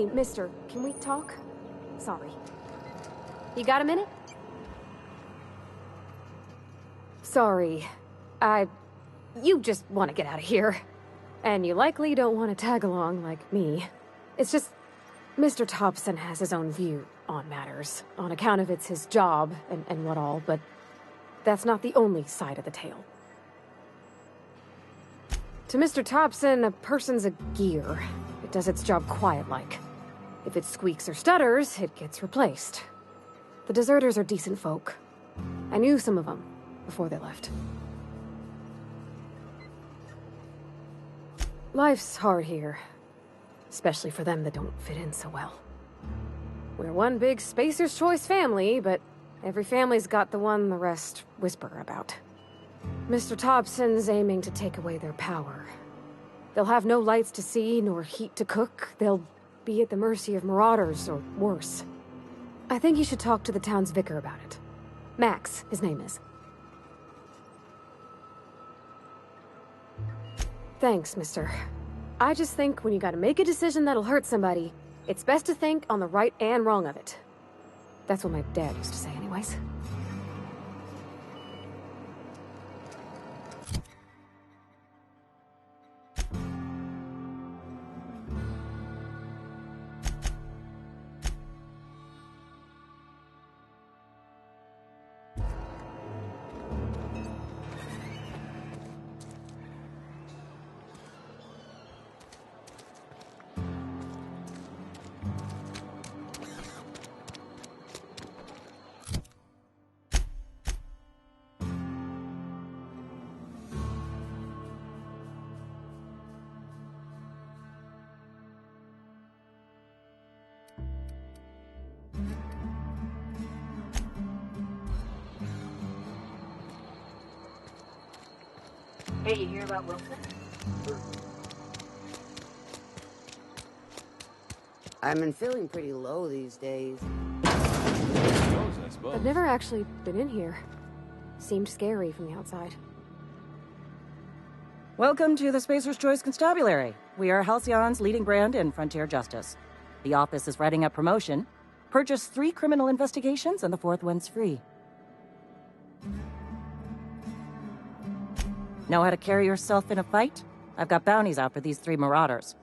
Hey, mister, can we talk? Sorry. You got a minute? Sorry. You just want to get out of here. And you likely don't want to tag along like me. It's just, Mr. Thompson has his own view on matters, on account of it's his job and what all, but that's not the only side of the tale. To Mr. Thompson, a person's a gear. It does its job quiet-like. If it squeaks or stutters, it gets replaced. The deserters are decent folk. I knew some of them before they left. Life's hard here, especially for them that don't fit in so well. We're one big Spacer's Choice family, but every family's got the one the rest whisper about. Mr. Thompson's aiming to take away their power. They'll have no lights to see, nor heat to cook. They'll be at the mercy of marauders, or worse. I think you should talk to the town's vicar about it. Max, his name is. Thanks, mister. I just think when you gotta make a decision that'll hurt somebody, it's best to think on the right and wrong of it. That's what my dad used to say anyways. Hey, you hear about Wilson? I've been feeling pretty low these days. I suppose. I've never actually been in here. Seemed scary from the outside. Welcome to the Spacer's Choice Constabulary. We are Halcyon's leading brand in frontier justice. The office is writing up promotion. Purchase 3 criminal investigations and the 4th one's free. Know how to carry yourself in a fight? I've got bounties out for these 3 marauders.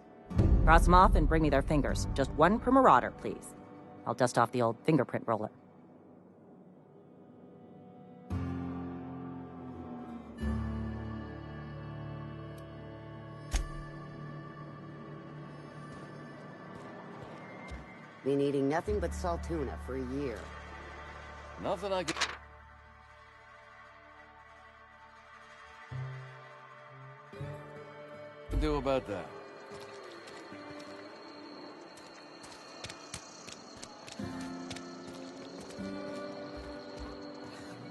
Cross them off and bring me their fingers. Just 1 per marauder, please. I'll dust off the old fingerprint roller. Been eating nothing but salt tuna for a year. Nothing I can do about that.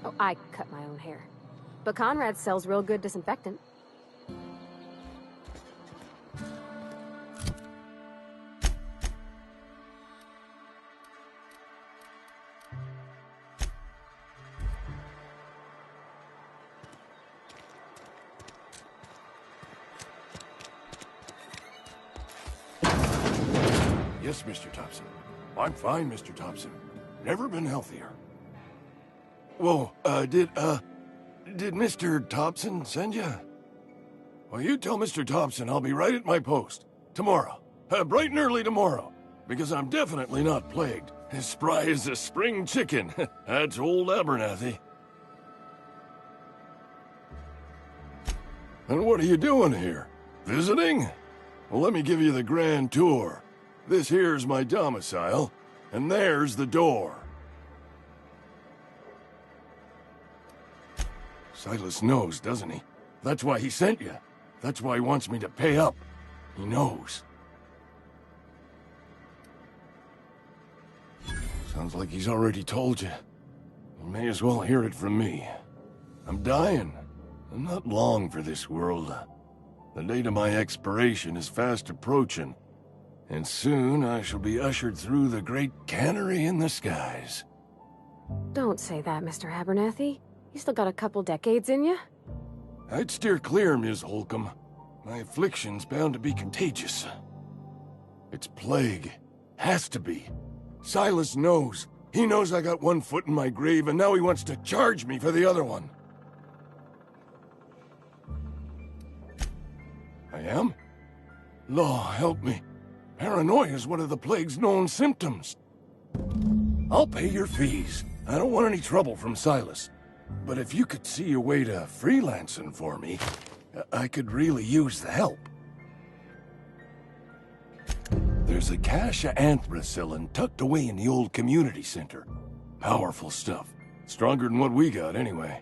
Oh, I cut my own hair. But Conrad sells real good disinfectant. Yes, Mr. Thompson. I'm fine, Mr. Thompson. Never been healthier. Whoa, did Mr. Thompson send you? Well, you tell Mr. Thompson I'll be right at my post. Tomorrow. Bright and early tomorrow. Because I'm definitely not plagued. As spry as a spring chicken. That's old Abernathy. And what are you doing here? Visiting? Well, let me give you the grand tour. This here's my domicile, and there's the door. Silas knows, doesn't he? That's why he sent you. That's why he wants me to pay up. He knows. Sounds like he's already told you. You may as well hear it from me. I'm dying. I'm not long for this world. The date of my expiration is fast approaching. And soon I shall be ushered through the great cannery in the skies. Don't say that, Mr. Abernathy. You still got a couple decades in you. I'd steer clear, Ms. Holcomb. My affliction's bound to be contagious. It's plague. Has to be. Silas knows. He knows I got one foot in my grave, and now he wants to charge me for the other one. I am? Law, help me. Paranoia is one of the plague's known symptoms. I'll pay your fees. I don't want any trouble from Silas. But if you could see your way to freelancing for me, I could really use the help. There's a cache of anthracillin tucked away in the old community center. Powerful stuff. Stronger than what we got, anyway.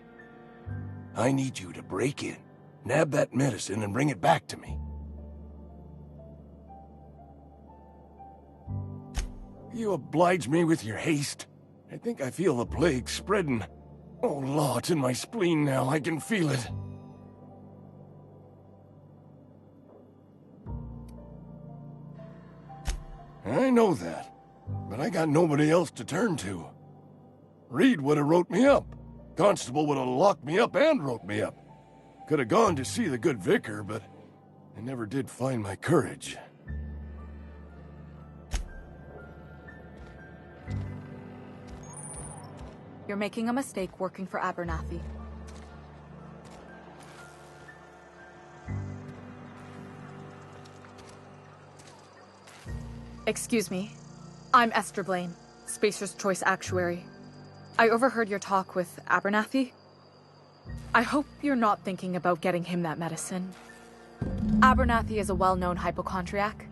I need you to break in, nab that medicine, and bring it back to me. You oblige me with your haste. I think I feel the plague spreading. Oh, Law, it's in my spleen now. I can feel it. I know that, but I got nobody else to turn to. Reed would have wrote me up. Constable would have locked me up and wrote me up. Could have gone to see the good vicar, but I never did find my courage. You're making a mistake working for Abernathy. Excuse me. I'm Esther Blaine, Spacer's Choice Actuary. I overheard your talk with Abernathy. I hope you're not thinking about getting him that medicine. Abernathy is a well-known hypochondriac.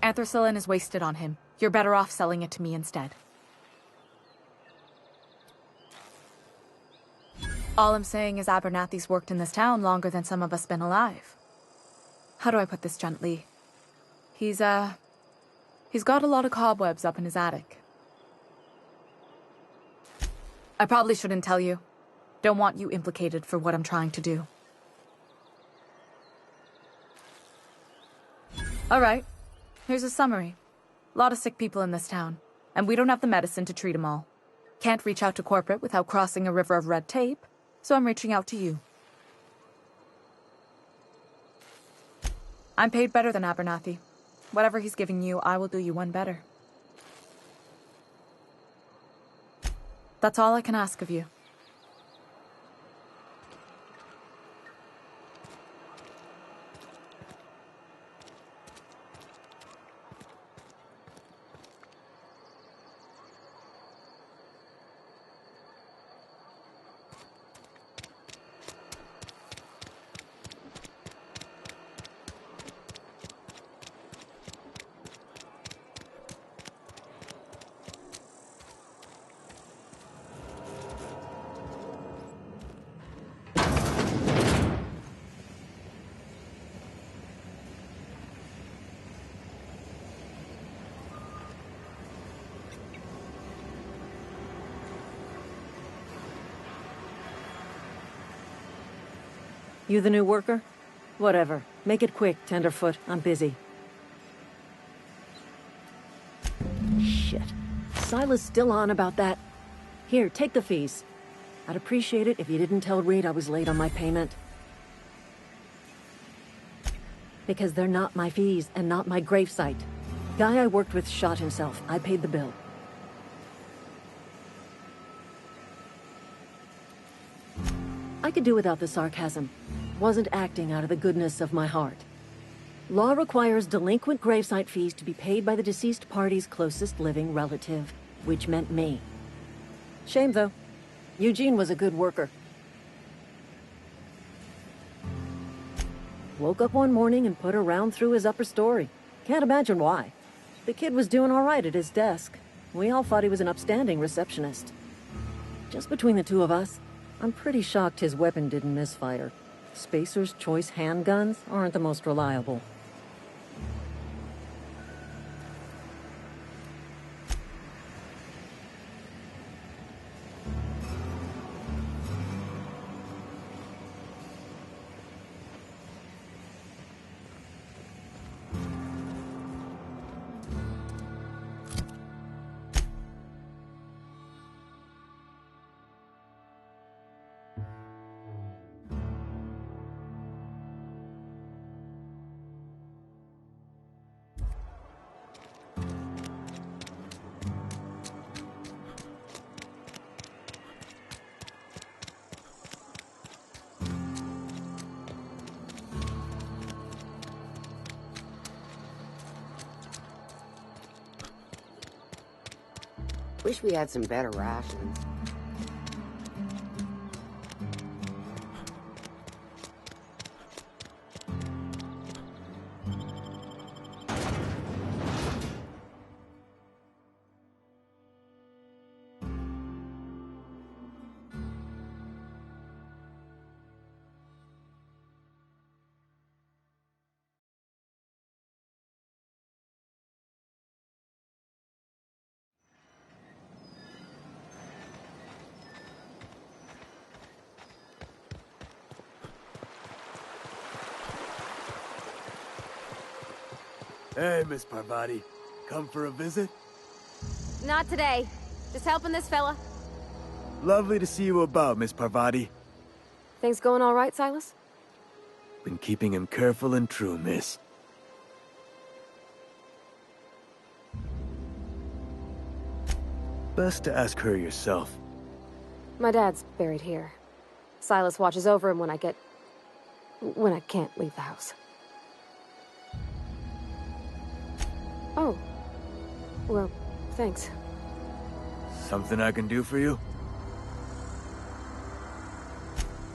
Anthracillin is wasted on him. You're better off selling it to me instead. All I'm saying is Abernathy's worked in this town longer than some of us been alive. How do I put this gently? He's got a lot of cobwebs up in his attic. I probably shouldn't tell you. Don't want you implicated for what I'm trying to do. All right. Here's a summary. A lot of sick people in this town, and we don't have the medicine to treat them all. Can't reach out to corporate without crossing a river of red tape, so I'm reaching out to you. I'm paid better than Abernathy. Whatever he's giving you, I will do you one better. That's all I can ask of you. You the new worker? Whatever. Make it quick, Tenderfoot. I'm busy. Shit. Silas still on about that. Here, take the fees. I'd appreciate it if you didn't tell Reed I was late on my payment. Because they're not my fees and not my gravesite. Guy I worked with shot himself. I paid the bill. I could do without the sarcasm. Wasn't acting out of the goodness of my heart. Law requires delinquent gravesite fees to be paid by the deceased party's closest living relative, which meant me. Shame, though. Eugene was a good worker. Woke up one morning and put a round through his upper story. Can't imagine why. The kid was doing all right at his desk. We all thought he was an upstanding receptionist. Just between the two of us, I'm pretty shocked his weapon didn't misfire. Spacer's Choice handguns aren't the most reliable. Wish we had some better rations. Hey, Miss Parvati. Come for a visit? Not today. Just helping this fella. Lovely to see you about, Miss Parvati. Things going all right, Silas? Been keeping him careful and true, miss. Best to ask her yourself. My dad's buried here. Silas watches over him when I can't leave the house. Oh. Well, thanks. Something I can do for you?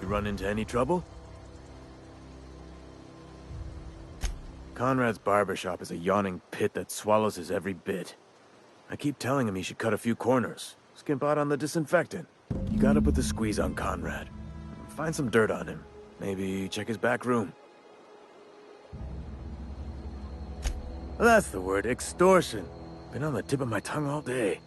You run into any trouble? Conrad's barbershop is a yawning pit that swallows his every bit. I keep telling him he should cut a few corners, skimp out on the disinfectant. You gotta put the squeeze on Conrad. Find some dirt on him. Maybe check his back room. That's the word, extortion. Been on the tip of my tongue all day.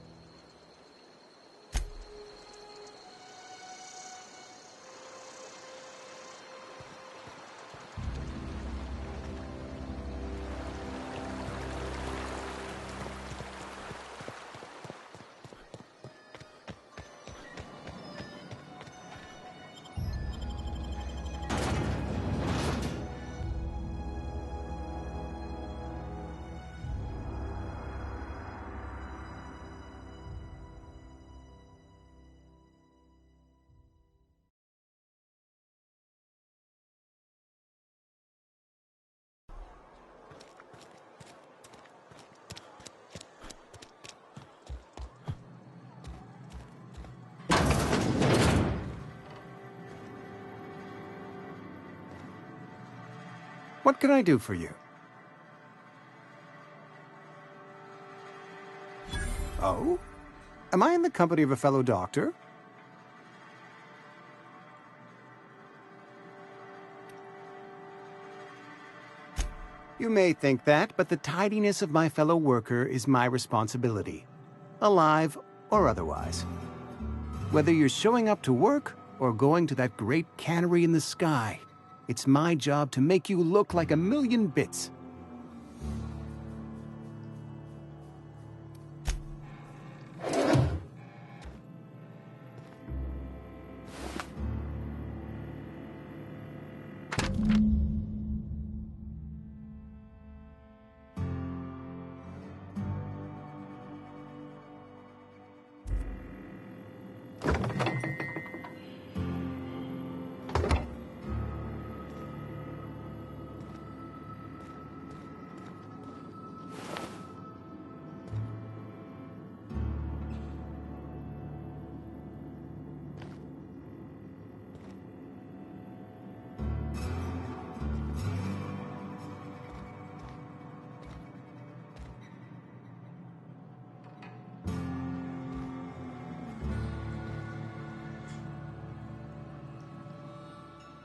What can I do for you? Oh? Am I in the company of a fellow doctor? You may think that, but the tidiness of my fellow worker is my responsibility, alive or otherwise. Whether you're showing up to work or going to that great cannery in the sky, it's my job to make you look like a million bits.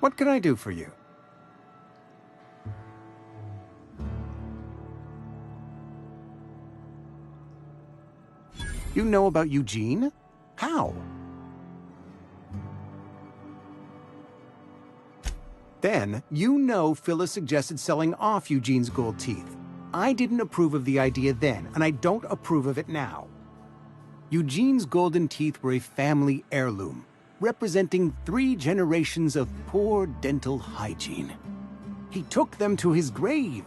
What can I do for you? You know about Eugene? How? Then, you know Phyllis suggested selling off Eugene's gold teeth. I didn't approve of the idea then, and I don't approve of it now. Eugene's golden teeth were a family heirloom, representing 3 generations of poor dental hygiene. He took them to his grave.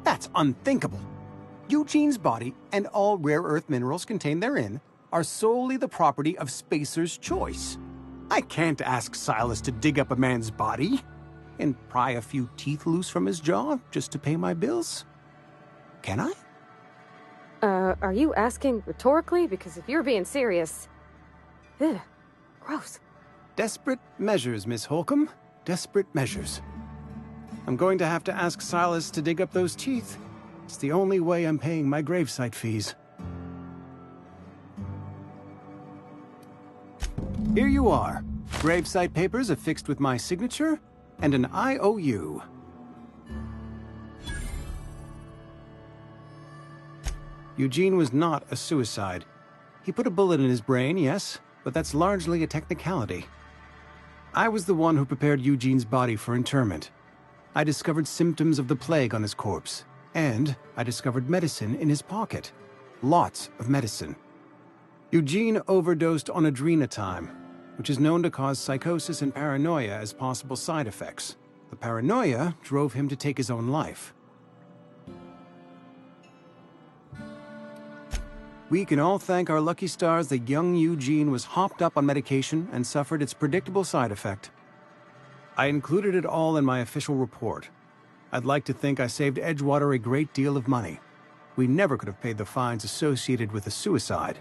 That's unthinkable. Eugene's body and all rare earth minerals contained therein are solely the property of Spacer's choice. I can't ask Silas to dig up a man's body and pry a few teeth loose from his jaw just to pay my bills. Can I? Are you asking rhetorically? Because if you're being serious... Ugh, gross. Desperate measures, Miss Holcomb. Desperate measures. I'm going to have to ask Silas to dig up those teeth. It's the only way I'm paying my gravesite fees. Here you are. Gravesite papers affixed with my signature and an IOU. Eugene was not a suicide. He put a bullet in his brain, yes, but that's largely a technicality. I was the one who prepared Eugene's body for interment. I discovered symptoms of the plague on his corpse, and I discovered medicine in his pocket. Lots of medicine. Eugene overdosed on adrenatime, which is known to cause psychosis and paranoia as possible side effects. The paranoia drove him to take his own life. We can all thank our lucky stars that young Eugene was hopped up on medication and suffered its predictable side effect. I included it all in my official report. I'd like to think I saved Edgewater a great deal of money. We never could have paid the fines associated with a suicide.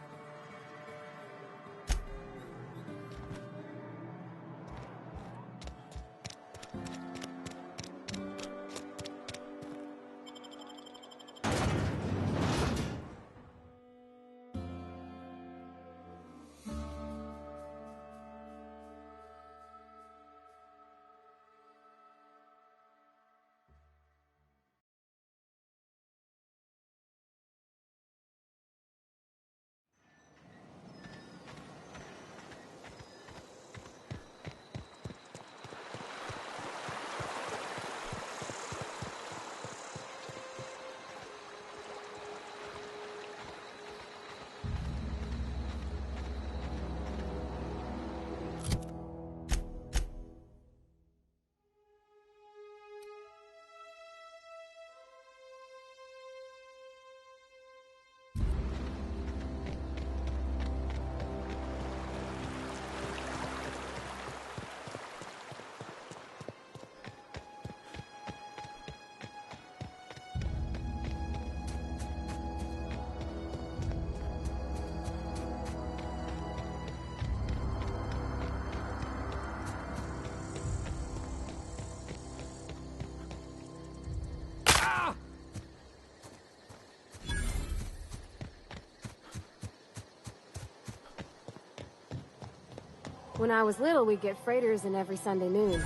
When I was little, we'd get freighters in every Sunday noon.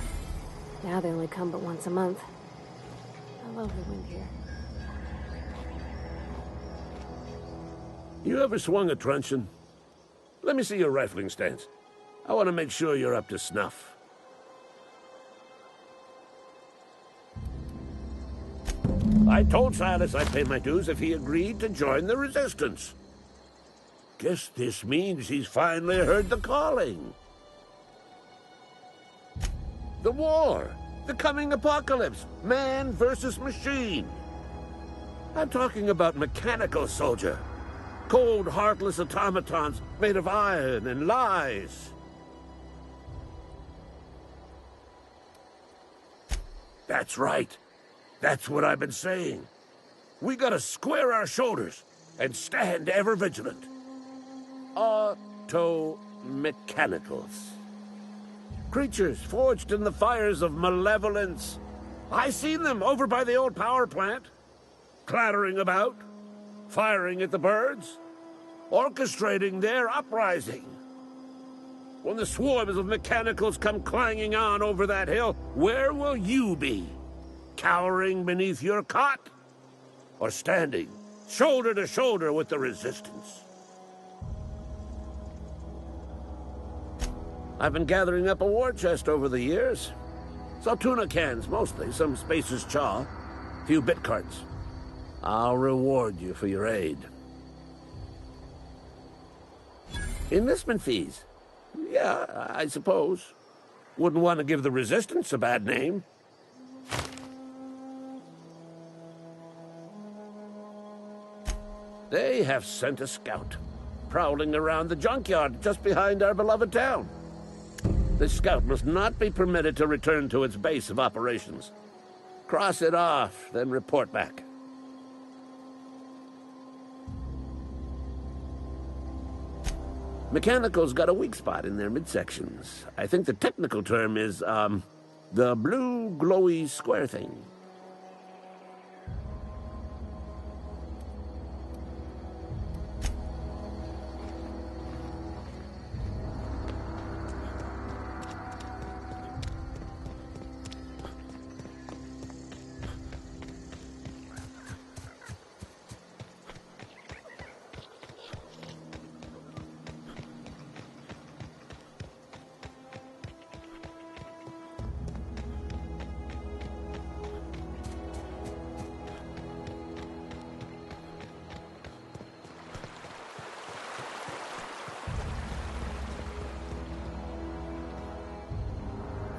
Now they only come but once a month. I love the wind here. You ever swung a truncheon? Let me see your rifling stance. I want to make sure you're up to snuff. I told Silas I'd pay my dues if he agreed to join the Resistance. Guess this means he's finally heard the calling. The war, the coming apocalypse, man versus machine. I'm talking about mechanical soldier. Cold, heartless automatons made of iron and lies. That's right. That's what I've been saying. We gotta square our shoulders and stand ever vigilant. Auto-mechanicals. Creatures forged in the fires of malevolence. I seen them over by the old power plant, clattering about, firing at the birds, orchestrating their uprising. When the swarms of mechanicals come clanging on over that hill, where will you be? Cowering beneath your cot? Or standing shoulder to shoulder with the Resistance? I've been gathering up a war chest over the years. Saw tuna cans, mostly, some Spacer's chaw, a few bit carts. I'll reward you for your aid. Enlistment fees? Yeah, I suppose. Wouldn't want to give the Resistance a bad name. They have sent a scout, prowling around the junkyard just behind our beloved town. This scout must not be permitted to return to its base of operations. Cross it off, then report back. Mechanical's got a weak spot in their midsections. I think the technical term is, the blue glowy square thing.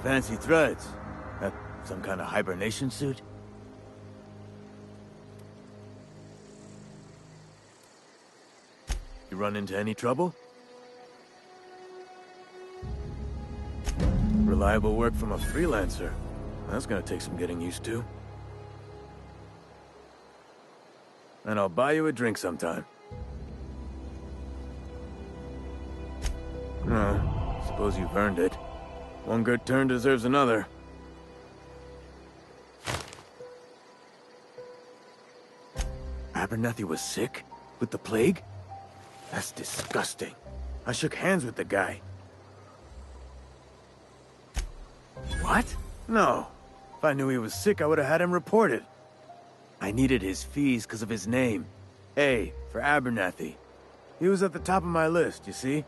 Fancy threads. That some kind of hibernation suit? You run into any trouble? Reliable work from a freelancer. That's gonna take some getting used to. And I'll buy you a drink sometime. No, suppose you've earned it. One good turn deserves another. Abernathy was sick? With the plague? That's disgusting. I shook hands with the guy. What? No. If I knew he was sick, I would have had him reported. I needed his fees because of his name. A, for Abernathy. He was at the top of my list, you see?